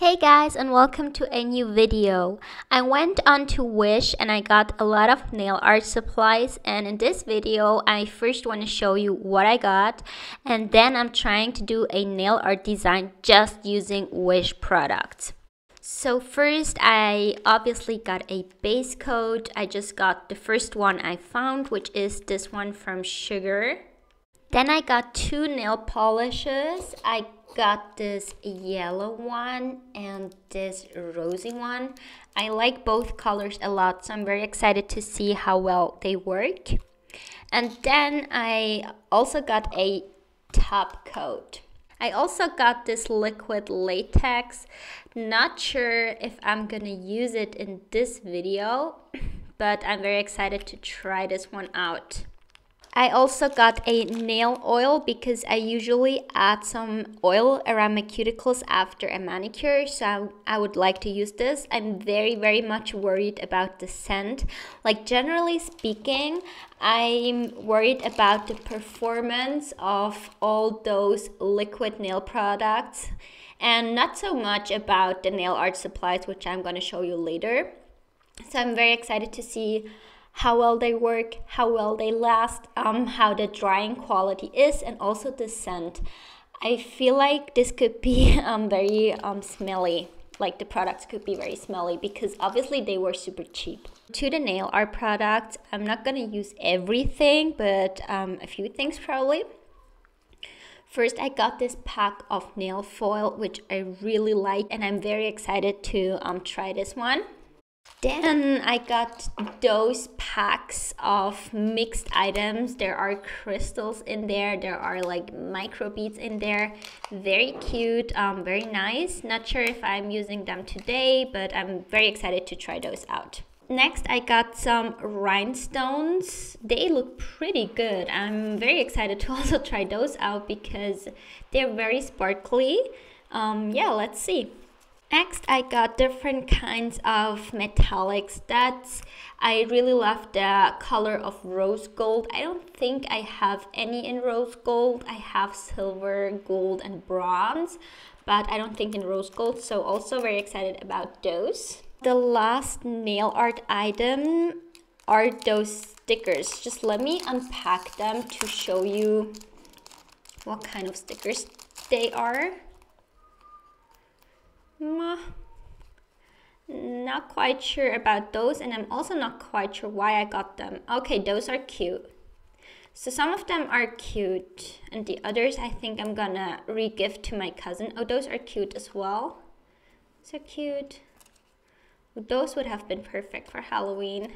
Hey guys, and welcome to a new video. I went on to Wish and I got a lot of nail art supplies, and in this video I first want to show you what I got, and then I'm trying to do a nail art design just using Wish products. So first I obviously got a base coat. I just got the first one I found, which is this one from Sugar. Then I got two nail polishes. I got this yellow one and this rosy one. I like both colors a lot, so I'm very excited to see how well they work. And then I also got a top coat. I also got this liquid latex. Not sure if I'm gonna use it in this video, but I'm very excited to try this one out. I also got a nail oil because I usually add some oil around my cuticles after a manicure, so I would like to use this. I'm very much worried about the scent. Like, generally speaking, I'm worried about the performance of all those liquid nail products and not so much about the nail art supplies, which I'm going to show you later. So I'm very excited to see how well they work, how well they last, how the drying quality is, and also the scent. I feel like this could be very smelly. Like, the products could be very smelly because obviously they were super cheap. To the nail art products, I'm not gonna use everything, but a few things probably. First, I got this pack of nail foil, which I really like, and I'm very excited to try this one. Then I got those packs of mixed items. There are crystals in there, there are like micro beads in there. Very cute, very nice. Not sure if I'm using them today, but I'm very excited to try those out. Next, I got some rhinestones. They look pretty good. I'm very excited to also try those out because they're very sparkly. Yeah, let's see. Next, I got different kinds of metallics. I really love the color of rose gold. I don't think I have any in rose gold. I have silver, gold, and bronze, but I don't think in rose gold, so also very excited about those. The last nail art item are those stickers. Just let me unpack them to show you what kind of stickers they are. Not quite sure about those, and I'm also not quite sure why I got them. Okay, those are cute. So some of them are cute, and the others I think I'm gonna re-gift to my cousin. Oh, those are cute as well. So cute. Those would have been perfect for Halloween.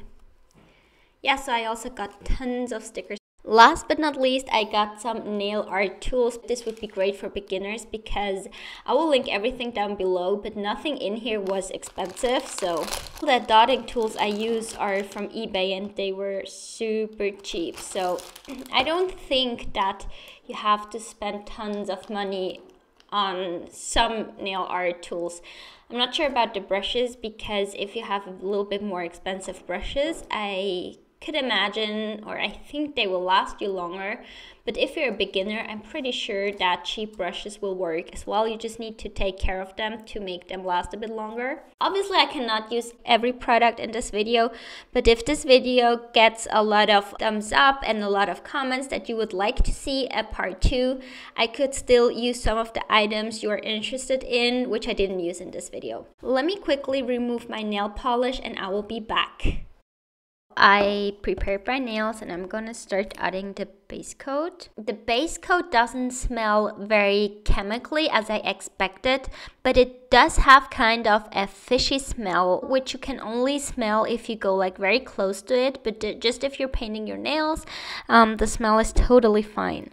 Yeah, so I also got tons of stickers. Last but not least, I got some nail art tools. This would be great for beginners because I will link everything down below, but nothing in here was expensive. So the dotting tools I use are from eBay and they were super cheap. So I don't think that you have to spend tons of money on some nail art tools. I'm not sure about the brushes because if you have a little bit more expensive brushes, I could imagine, or I think they will last you longer. But if you're a beginner, I'm pretty sure that cheap brushes will work as well. You just need to take care of them to make them last a bit longer. Obviously, I cannot use every product in this video, but if this video gets a lot of thumbs up and a lot of comments that you would like to see a part 2, I could still use some of the items you're interested in, which I didn't use in this video. Let me quickly remove my nail polish and I will be back. I prepared my nails and I'm gonna start adding the base coat. The base coat doesn't smell very chemically as I expected, but it does have kind of a fishy smell, which you can only smell if you go like very close to it, but just if you're painting your nails, the smell is totally fine.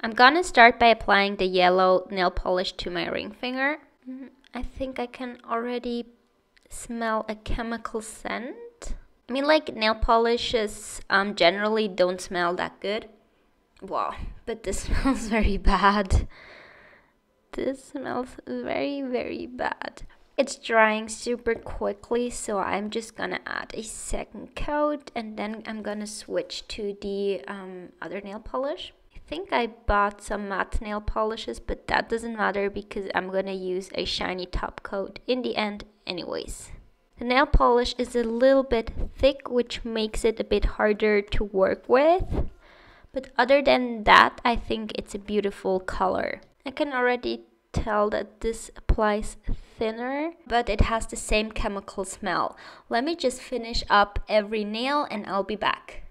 I'm gonna start by applying the yellow nail polish to my ring finger. I think I can already smell a chemical scent. I mean, like, nail polishes generally don't smell that good. Wow, but this smells very bad. This smells very bad. It's drying super quickly, so I'm just gonna add a second coat and then I'm gonna switch to the other nail polish. I think I bought some matte nail polishes, but that doesn't matter because I'm gonna use a shiny top coat in the end anyways. The nail polish is a little bit thick, which makes it a bit harder to work with. But other than that, I think it's a beautiful color. I can already tell that this applies thinner, but it has the same chemical smell. Let me just finish up every nail and I'll be back.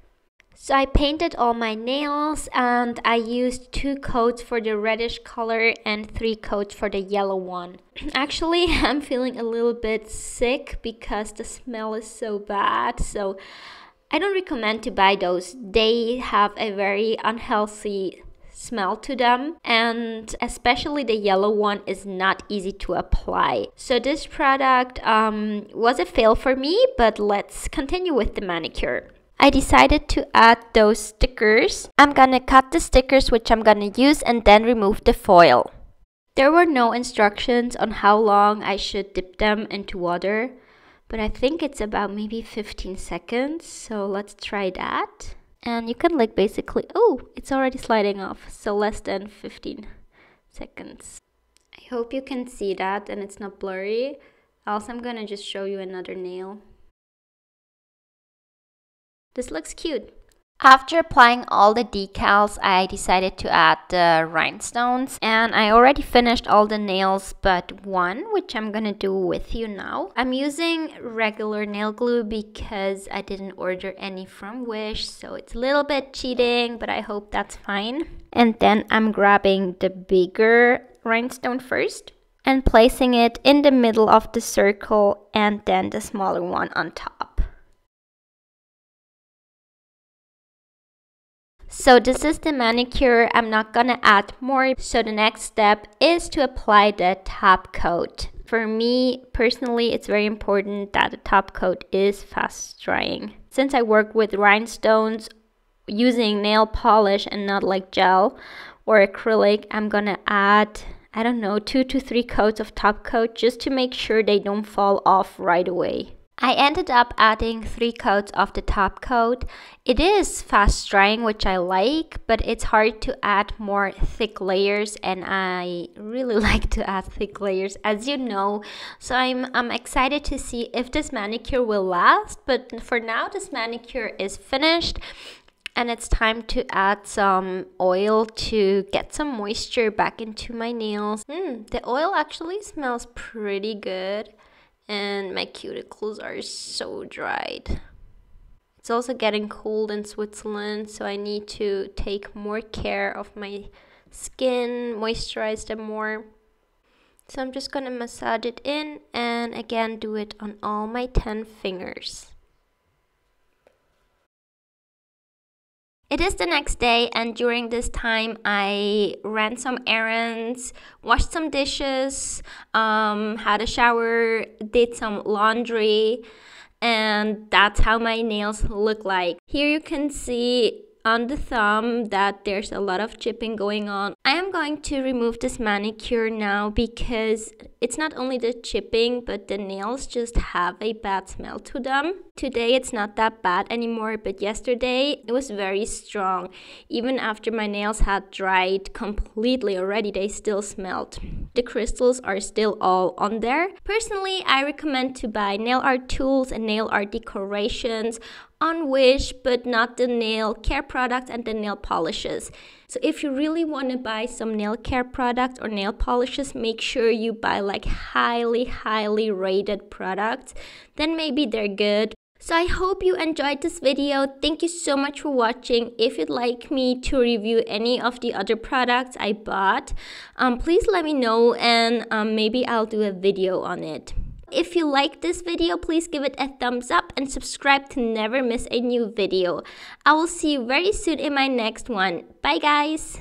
So I painted all my nails and I used 2 coats for the reddish color and 3 coats for the yellow one. Actually, I'm feeling a little bit sick because the smell is so bad. So I don't recommend to buy those. They have a very unhealthy smell to them, and especially the yellow one is not easy to apply. So this product was a fail for me, but let's continue with the manicure. I decided to add those stickers. I'm gonna cut the stickers which I'm gonna use and then remove the foil. There were no instructions on how long I should dip them into water, but I think it's about maybe 15 seconds, so let's try that. And you can like basically, oh, it's already sliding off, so less than 15 seconds. I hope you can see that and it's not blurry. Else I'm gonna just show you another nail. This looks cute. After applying all the decals, I decided to add the rhinestones, and I already finished all the nails but one, which I'm gonna do with you now. I'm using regular nail glue because I didn't order any from Wish, so it's a little bit cheating, but I hope that's fine. And then I'm grabbing the bigger rhinestone first and placing it in the middle of the circle and then the smaller one on top. So this is the manicure. I'm not gonna add more. So the next step is to apply the top coat. For me personally, it's very important that the top coat is fast drying. Since I work with rhinestones using nail polish and not like gel or acrylic, I'm gonna add, I don't know, 2 to 3 coats of top coat just to make sure they don't fall off right away. I ended up adding 3 coats of the top coat. It is fast drying, which I like, but it's hard to add more thick layers, and I really like to add thick layers, as you know. So I'm excited to see if this manicure will last, but for now this manicure is finished. And it's time to add some oil to get some moisture back into my nails. The oil actually smells pretty good. And my cuticles are so dried. It's also getting cold in Switzerland, so I need to take more care of my skin, moisturize them more. So I'm just gonna massage it in and again do it on all my 10 fingers. It is the next day, and during this time I ran some errands, washed some dishes, had a shower, did some laundry, and that's how my nails look like. Here you can see on the thumb that there's a lot of chipping going on. I am going to remove this manicure now because it's not only the chipping, but the nails just have a bad smell to them. Today it's not that bad anymore, but yesterday it was very strong. Even after my nails had dried completely already, they still smelled. The crystals are still all on there. Personally, I recommend to buy nail art tools and nail art decorations on Wish, but not the nail care products and the nail polishes. So if you really want to buy some nail care products or nail polishes, make sure you buy like highly rated products. Then maybe they're good. So I hope you enjoyed this video. Thank you so much for watching. If you'd like me to review any of the other products I bought, please let me know, and maybe I'll do a video on it. If you like this video, please give it a thumbs up and subscribe to never miss a new video. I will see you very soon in my next one. Bye guys!